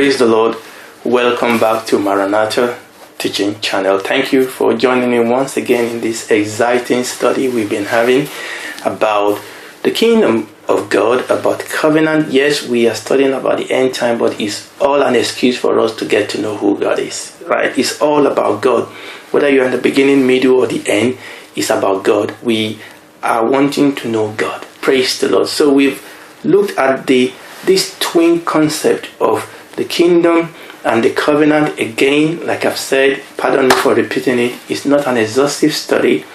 Praise the Lord. Welcome back to Maranatha teaching channel. Thank you for joining me once again in this exciting study we've been having about the kingdom of God, about covenant. Yes, we are studying about the end time, but it's all an excuse for us to get to know who God is, right? It's all about God. Whether you're in the beginning, middle, or the end, it's about God. We are wanting to know God. Praise the Lord. So we've looked at this twin concept of the kingdom and the covenant. Again, like I've said, pardon me for repeating it, it's not an exhaustive study.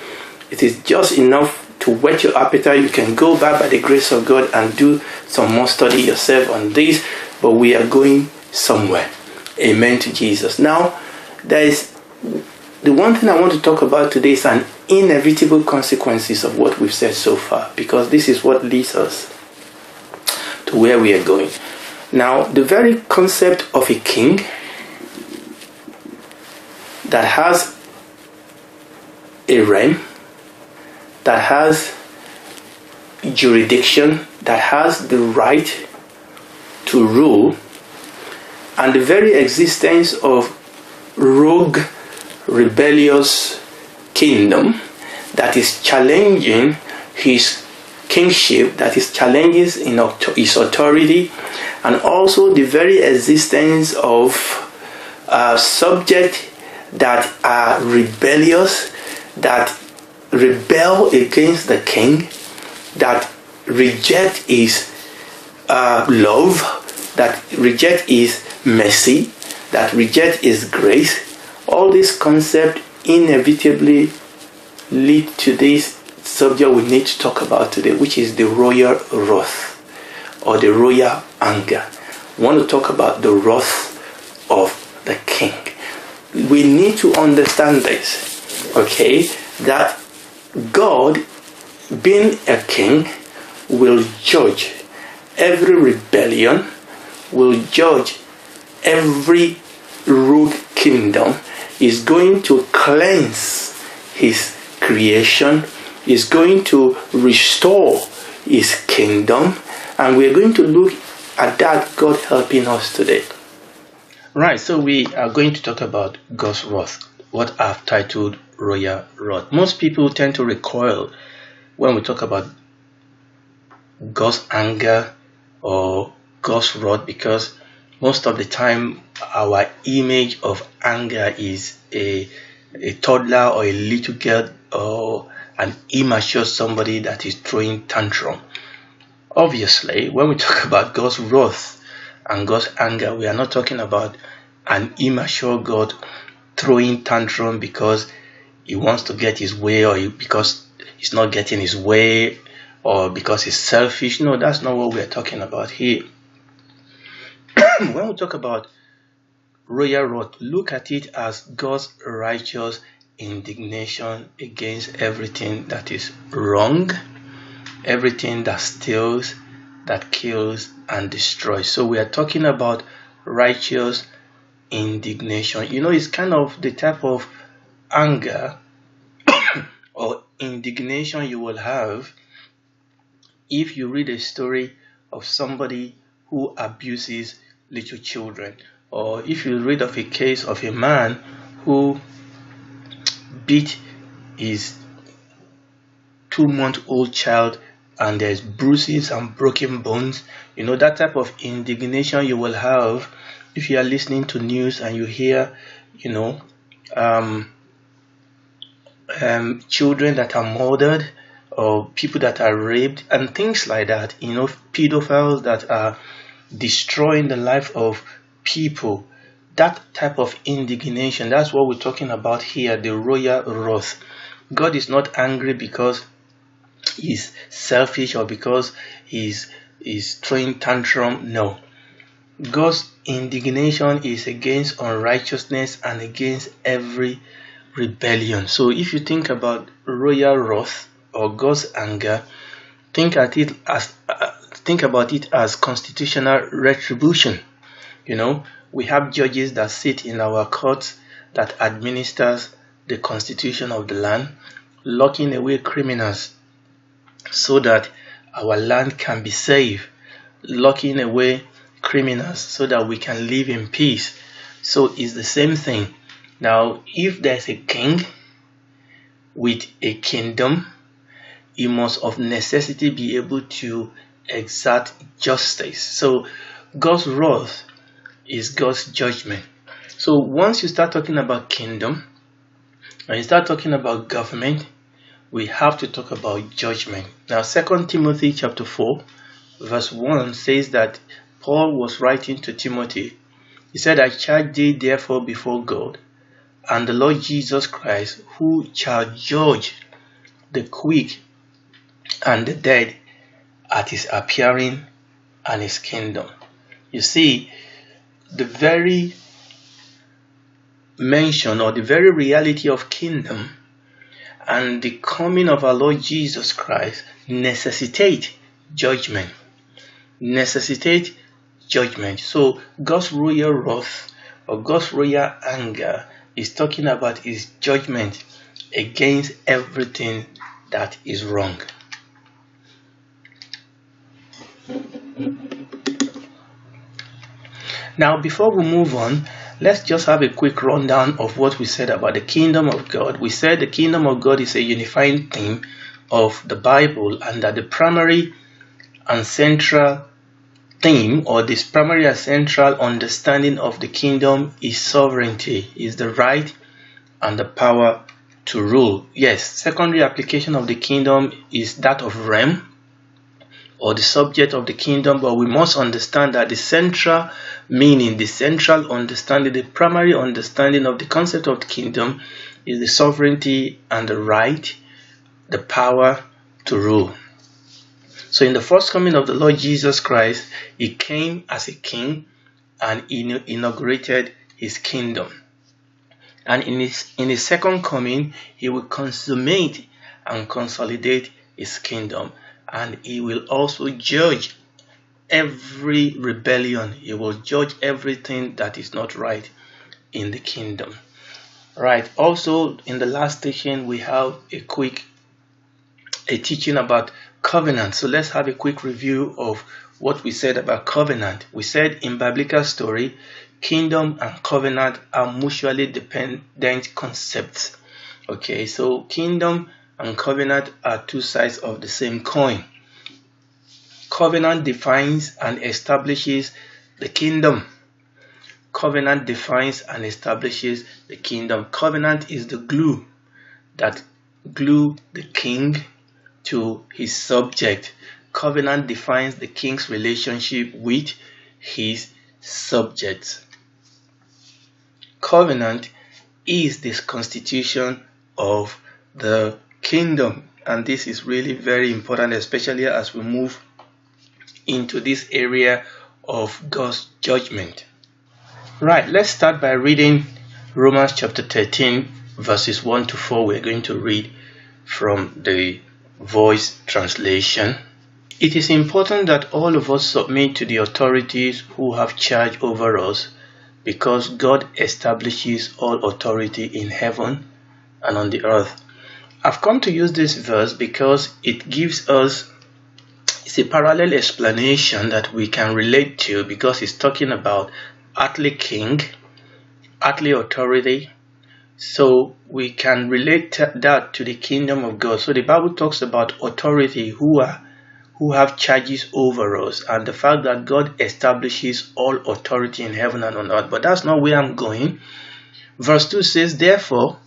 It is just enough to whet your appetite. You can go back by the grace of God and do some more study yourself on this, but we are going somewhere. Amen to Jesus. Now, there is the one thing I want to talk about today is an inevitable consequences of what we've said so far, because this is what leads us to where we are going. Now, the very concept of a king that has a realm, that has jurisdiction, that has the right to rule, and the very existence of rogue, rebellious kingdom that is challenging his kingship, that is challenging his authority, and also the very existence of subjects that are rebellious, that rebel against the king, that reject his love, that reject his mercy, that reject his grace. All these concepts inevitably lead to this subject we need to talk about today, which is the royal wrath or the royal anger. We want to talk about the wrath of the king. We need to understand this, okay, that God, being a king, will judge every rebellion, will judge every rogue kingdom, is going to cleanse his creation, is going to restore his kingdom, and we're going to look at that, God helping us today. Right, so we are going to talk about God's wrath, what I've titled royal wrath. Most people tend to recoil when we talk about God's anger or God's wrath, because most of the time our image of anger is a toddler or a little girl or an immature somebody that is throwing tantrum. Obviously, when we talk about God's wrath and God's anger, we are not talking about an immature God throwing tantrum because he wants to get his way, or because he's not getting his way, or because he's selfish. No, that's not what we're talking about here. When we talk about royal wrath, look at it as God's righteous indignation against everything that is wrong, everything that steals, that kills and destroys. So we are talking about righteous indignation. You know, it's kind of the type of anger or indignation you will have if you read a story of somebody who abuses little children, or if you read of a case of a man who beat his 2-month-old child and there's bruises and broken bones. You know, that type of indignation you will have if you are listening to news and you hear, children that are murdered, or people that are raped and things like that. You know, pedophiles that are destroying the life of people. That type of indignation, that's what we're talking about here, the royal wrath. God is not angry because he's selfish or because he's throwing tantrum. No. God's indignation is against unrighteousness and against every rebellion. So if you think about royal wrath or God's anger, think about it as constitutional retribution. You know, we have judges that sit in our courts that administers the constitution of the land, locking away criminals so that our land can be saved, locking away criminals so that we can live in peace. So it's the same thing. Now, if there's a king with a kingdom, he must of necessity be able to exert justice. So God's wrath is God's judgment. So once you start talking about kingdom and you start talking about government, we have to talk about judgment. Now 2 Timothy chapter 4 verse 1 says that Paul was writing to Timothy. He said, I charge thee therefore before God and the Lord Jesus Christ, who shall judge the quick and the dead at his appearing and his kingdom. You see, the very mention or the very reality of kingdom and the coming of our Lord Jesus Christ necessitate judgment. So God's royal wrath or God's royal anger is talking about his judgment against everything that is wrong. Now, before we move on, let's just have a quick rundown of what we said about the kingdom of God. We said the kingdom of God is a unifying theme of the Bible, and that the primary and central theme, or this primary and central understanding of the kingdom, is sovereignty, is the right and the power to rule. Yes, secondary application of the kingdom is that of realm, or the subject of the kingdom, but we must understand that the central meaning, the central understanding, the primary understanding of the concept of the kingdom is the sovereignty and the right, the power to rule. So in the first coming of the Lord Jesus Christ, he came as a king and inaugurated his kingdom. And in his second coming, he will consummate and consolidate his kingdom. And he will also judge every rebellion. He will judge everything that is not right in the kingdom. Right. Also, in the last teaching, we have a teaching about covenant. So let's have a quick review of what we said about covenant. We said in biblical story, kingdom and covenant are mutually dependent concepts. Okay, so kingdom and covenant are two sides of the same coin. Covenant defines and establishes the kingdom. Covenant defines and establishes the kingdom. Covenant is the glue that glue the king to his subject. Covenant defines the king's relationship with his subjects. Covenant is this constitution of the kingdom, and this is really very important, especially as we move into this area of God's judgment. Right, let's start by reading Romans chapter 13 verses 1 to 4. We're going to read from the Voice translation. It is important that all of us submit to the authorities who have charge over us, because God establishes all authority in heaven and on the earth. I've come to use this verse because it gives us, it's a parallel explanation that we can relate to, because it's talking about earthly king, earthly authority. So we can relate that to the kingdom of God. So the Bible talks about authority who have charges over us, and the fact that God establishes all authority in heaven and on earth. But that's not where I'm going. Verse 2 says, therefore,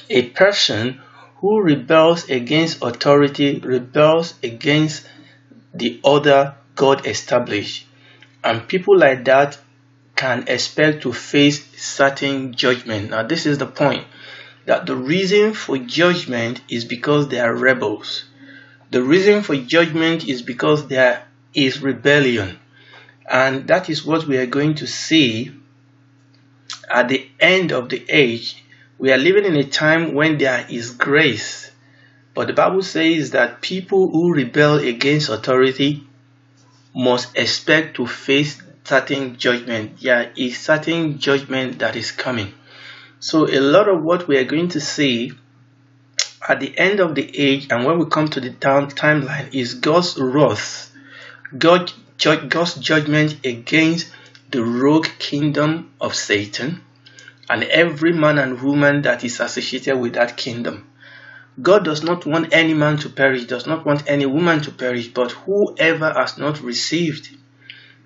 a person who rebels against authority rebels against the order God established. And people like that can expect to face certain judgment. Now, this is the point, that the reason for judgment is because they are rebels. The reason for judgment is because there is rebellion. And that is what we are going to see at the end of the age. We are living in a time when there is grace. But the Bible says that people who rebel against authority must expect to face certain judgment. There is certain judgment that is coming. So a lot of what we are going to see at the end of the age, and when we come to the timeline, is God's wrath. God God's judgment against the rogue kingdom of Satan and every man and woman that is associated with that kingdom. God does not want any man to perish, does not want any woman to perish, but whoever has not received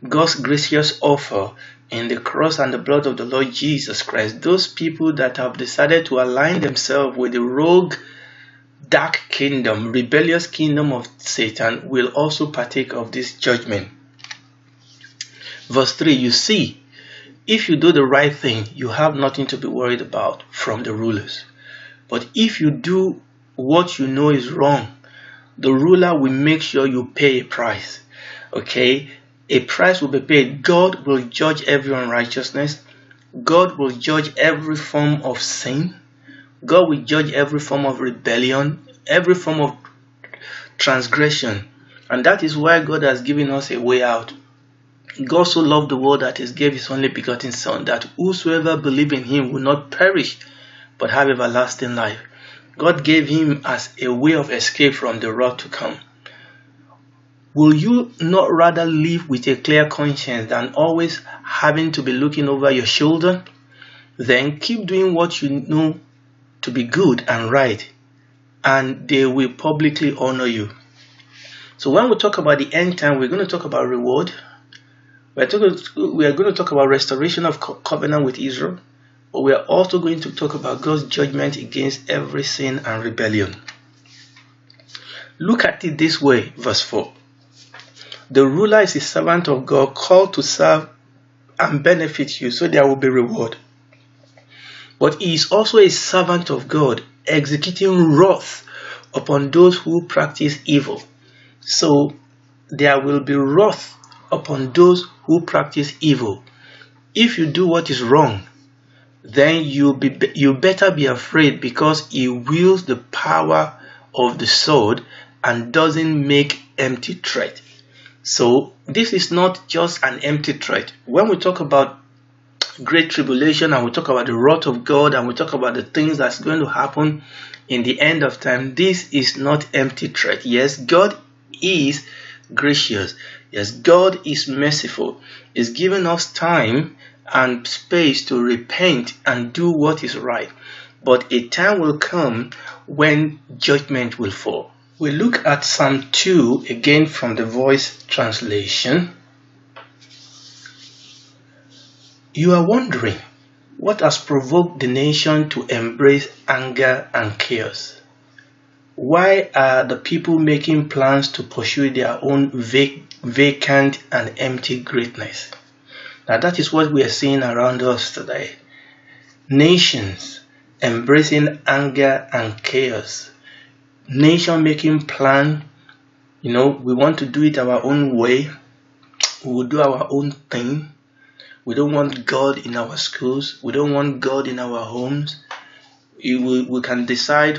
God's gracious offer in the cross and the blood of the Lord Jesus Christ, those people that have decided to align themselves with the rogue, dark kingdom, rebellious kingdom of Satan, will also partake of this judgment. Verse 3, you see, if you do the right thing, you have nothing to be worried about from the rulers. But if you do what you know is wrong, the ruler will make sure you pay a price. Okay? A price will be paid. God will judge every unrighteousness. God will judge every form of sin. God will judge every form of rebellion, every form of transgression. And that is why God has given us a way out. God so loved the world that he gave his only begotten Son, that whosoever believes in him will not perish, but have everlasting life. God gave him as a way of escape from the wrath to come. Will you not rather live with a clear conscience than always having to be looking over your shoulder? Then keep doing what you know to be good and right, and they will publicly honor you. So when we talk about the end time, we're going to talk about reward. We are going to talk about restoration of covenant with Israel, but we are also going to talk about God's judgment against every sin and rebellion. Look at it this way, verse 4. The ruler is a servant of God, called to serve and benefit you, so there will be reward. But he is also a servant of God, executing wrath upon those who practice evil. So there will be wrath upon those who practice evil. If you do what is wrong, then you better be afraid, because he wields the power of the sword and doesn't make empty threat. So this is not just an empty threat. When we talk about great tribulation and we talk about the wrath of God and we talk about the things that's going to happen in the end of time, this is not empty threat. Yes, God is gracious. Yes, God is merciful. He's given us time and space to repent and do what is right. But a time will come when judgment will fall. We look at Psalm 2 again from the Voice translation. You are wondering what has provoked the nation to embrace anger and chaos. Why are the people making plans to pursue their own vacant and empty greatness? Now that is what we are seeing around us today. Nations embracing anger and chaos. Nation making plan, we want to do it our own way. We will do our own thing. We don't want God in our schools. We don't want God in our homes. We can decide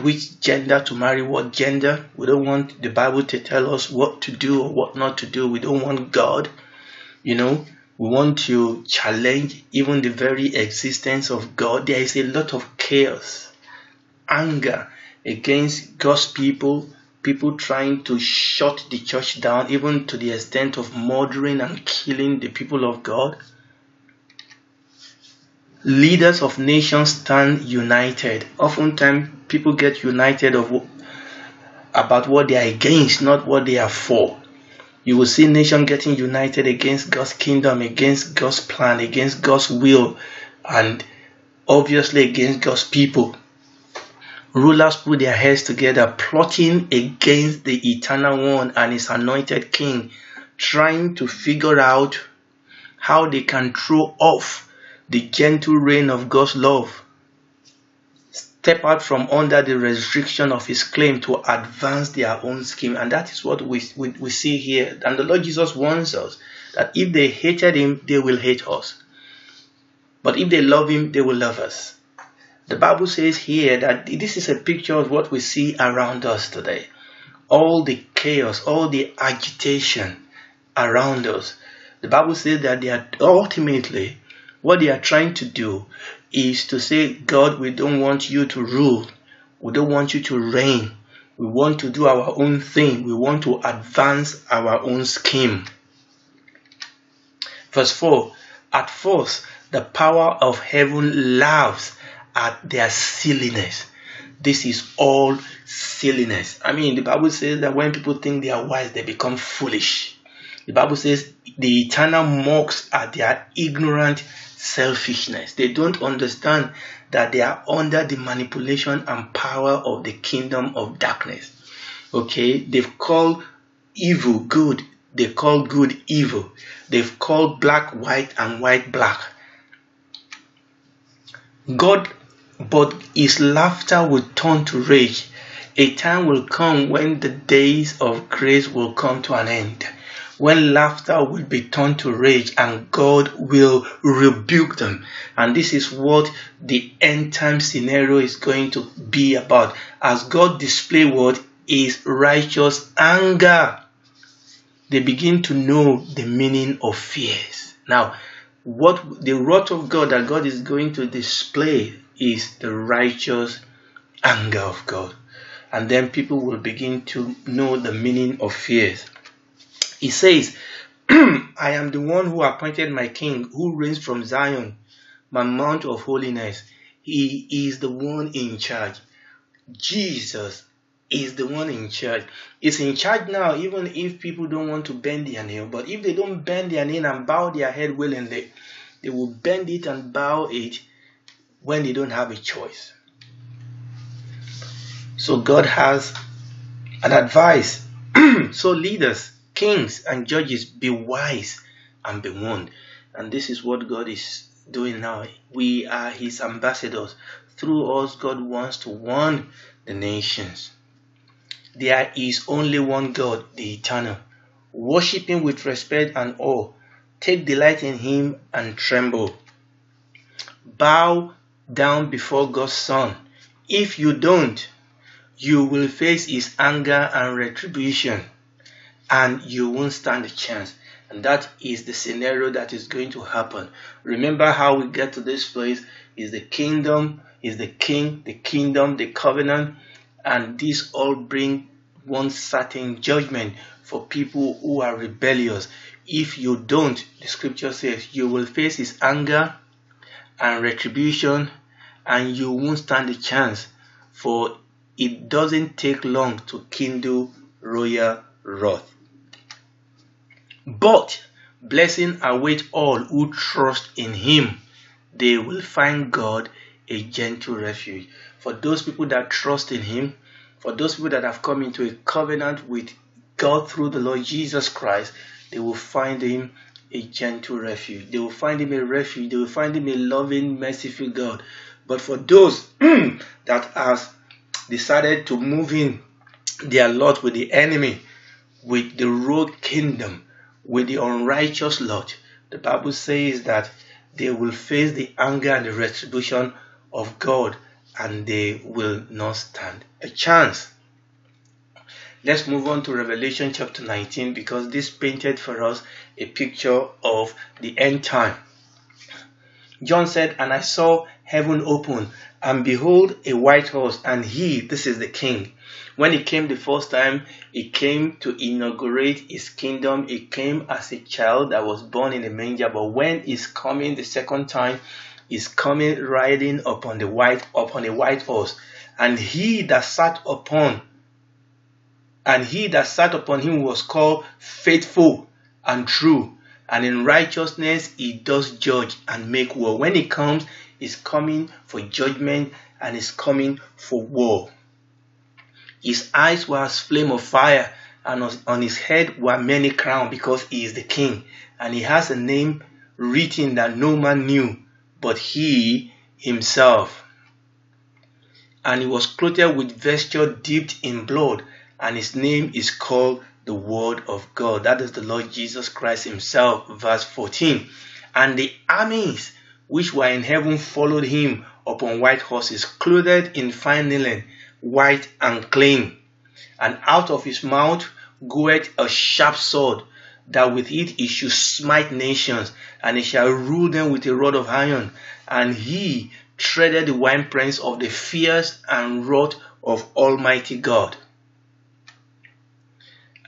which gender to marry, what gender. We don't want the Bible to tell us what to do or what not to do. We don't want God. We want to challenge even the very existence of God. There is a lot of chaos, anger against God's people trying to shut the church down, even to the extent of murdering and killing the people of God. Leaders of nations stand united. Oftentimes, people get united about what they are against, not what they are for. You will see nations getting united against God's kingdom, against God's plan, against God's will, and obviously against God's people. Rulers put their heads together, plotting against the eternal one and his anointed king, trying to figure out how they can throw off the gentle reign of God's love, step out from under the restriction of his claim to advance their own scheme. And that is what we see here. And the Lord Jesus warns us that if they hated him, they will hate us. But if they love him, they will love us. The Bible says here that this is a picture of what we see around us today. All the chaos, all the agitation around us. The Bible says that they are ultimately, what they are trying to do is to say, God, we don't want you to rule. We don't want you to reign. We want to do our own thing. We want to advance our own scheme. Verse 4, at first the power of heaven laughs at their silliness. This is all silliness. I mean, the Bible says that when people think they are wise, they become foolish. The Bible says the Eternal mocks at their ignorant selfishness. They don't understand that they are under the manipulation and power of the kingdom of darkness. Okay, they've called evil good. They call good evil. They've called black white and white black. But his laughter will turn to rage. A time will come when the days of grace will come to an end, when laughter will be turned to rage and God will rebuke them. And this is what the end time scenario is going to be about, as God display what is righteous anger. They begin to know the meaning of fears. Now, what the wrath of God that God is going to display is the righteous anger of God. And then people will begin to know the meaning of fears. He says, I am the one who appointed my king, who reigns from Zion, my mount of holiness. He is the one in charge. Jesus is the one in charge. He's in charge now, even if people don't want to bend their knee. But if they don't bend their knee and bow their head willingly, they will bend it and bow it when they don't have a choice. So God has an advice. So leaders, kings and judges, be wise and be warned. And this is what God is doing now. We are his ambassadors. Through us, God wants to warn the nations. There is only one God, the eternal. Worship him with respect and awe. Take delight in him and tremble. Bow down before God's Son. If you don't, you will face his anger and retribution, and you won't stand a chance. And that is the scenario that is going to happen. Remember how we get to this place is the kingdom, is the king, the kingdom, the covenant, and these all bring one certain judgment for people who are rebellious. If you don't, the scripture says, you will face his anger and retribution, and you won't stand a chance, for it doesn't take long to kindle royal wrath. But blessing await all who trust in him. They will find God a gentle refuge. For those people that trust in him, for those people that have come into a covenant with God through the Lord Jesus Christ, they will find him a gentle refuge. They will find him a refuge. They will find him a loving, merciful God. But for those that have decided to move in their lot with the enemy, with the rogue kingdom, with the unrighteous lot, the Bible says that they will face the anger and the retribution of God, and they will not stand a chance. Let's move on to Revelation chapter 19, because this painted for us a picture of the end time. John said, and I saw heaven open, and behold, a white horse, and he, this is the king. When he came the first time, he came to inaugurate his kingdom. He came as a child that was born in a manger. But when he's coming the second time, he's coming riding upon a white horse. And he that sat upon him was called Faithful and True. And in righteousness he does judge and make war. When he comes, he's coming for judgment and he's coming for war. His eyes were as flame of fire, and on his head were many crowns, because he is the king. And he has a name written that no man knew but he himself. And he was clothed with vesture dipped in blood, and his name is called the Word of God. That is the Lord Jesus Christ himself. Verse 14. And the armies which were in heaven followed him upon white horses, clothed in fine linen, white and clean. And out of his mouth goeth a sharp sword, that with it he should smite nations, and he shall rule them with a rod of iron. And he treaded the winepress of the fierce and wrath of Almighty God.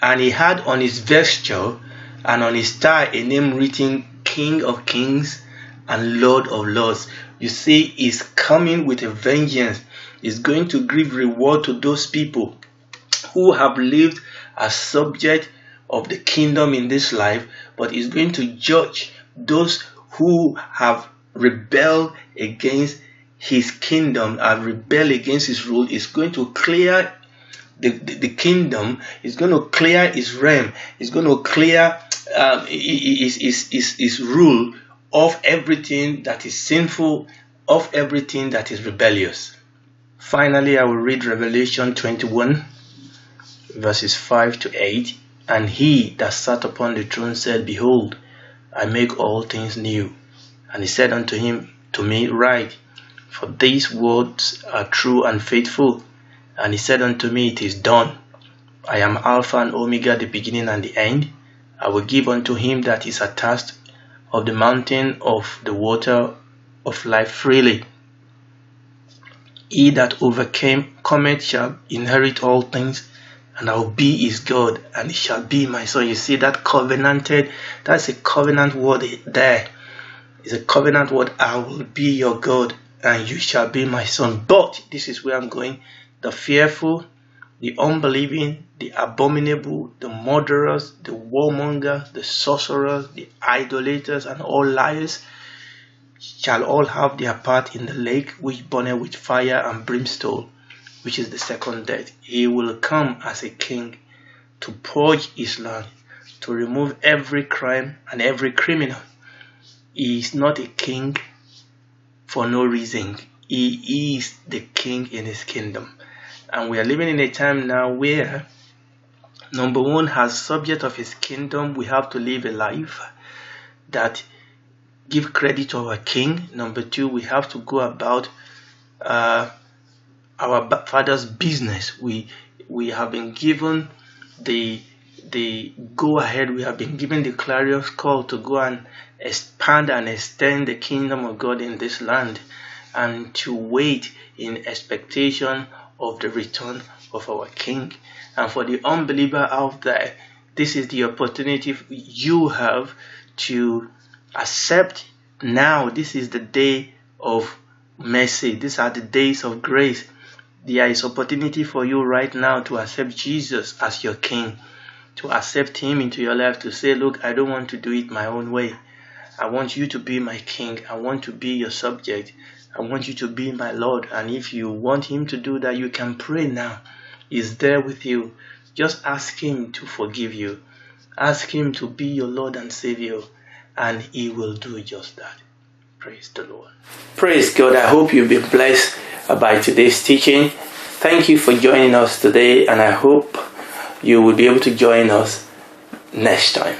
And he had on his vesture and on his thigh a name written, King of Kings and Lord of Lords. You see, he's coming with a vengeance. He's going to give reward to those people who have lived as subject of the kingdom in this life, but he's going to judge those who have rebelled against his kingdom, have rebelled against his rule. He's going to clear the kingdom. He's going to clear his realm. He's going to clear his rule of everything that is sinful, of everything that is rebellious. Finally, I will read Revelation 21, verses 5 to 8. And he that sat upon the throne said, Behold, I make all things new. And he said unto me, Write, for these words are true and faithful. And he said unto me, It is done. I am Alpha and Omega, the beginning and the end. I will give unto him that is attached of the mountain of the water of life freely. He that cometh shall inherit all things, and I will be his God, and he shall be my son. You see that covenanted, that's a covenant word there. It's a covenant word. I will be your God, and you shall be my son. But this is where I'm going. The fearful, the unbelieving, the abominable, the murderers, the warmongers, the sorcerers, the idolaters, and all liars shall all have their part in the lake which burneth with fire and brimstone, which is the second death. He will come as a king to purge his land, to remove every crime and every criminal. He is not a king for no reason. He is the king in his kingdom. And we are living in a time now where, number one, as subject of his kingdom, we have to live a life that give credit to our king. Number two, we have to go about our Father's business. We have been given the go ahead. We have been given the clarion call to go and expand and extend the kingdom of God in this land, and to wait in expectation of the return of our King. And for the unbeliever out there, this is the opportunity you have to accept now. This is the day of mercy. These are the days of grace. There is opportunity for you right now to accept Jesus as your King, to accept him into your life, to say, look, I don't want to do it my own way. I want you to be my King. I want to be your subject. I want you to be my Lord. And if you want him to do that, you can pray now. He's there with you. Just ask him to forgive you. Ask him to be your Lord and Savior, and he will do just that. Praise the Lord. Praise God. I hope you've been blessed by today's teaching. Thank you for joining us today, and I hope you will be able to join us next time.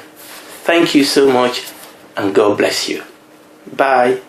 Thank you so much, and God bless you. Bye.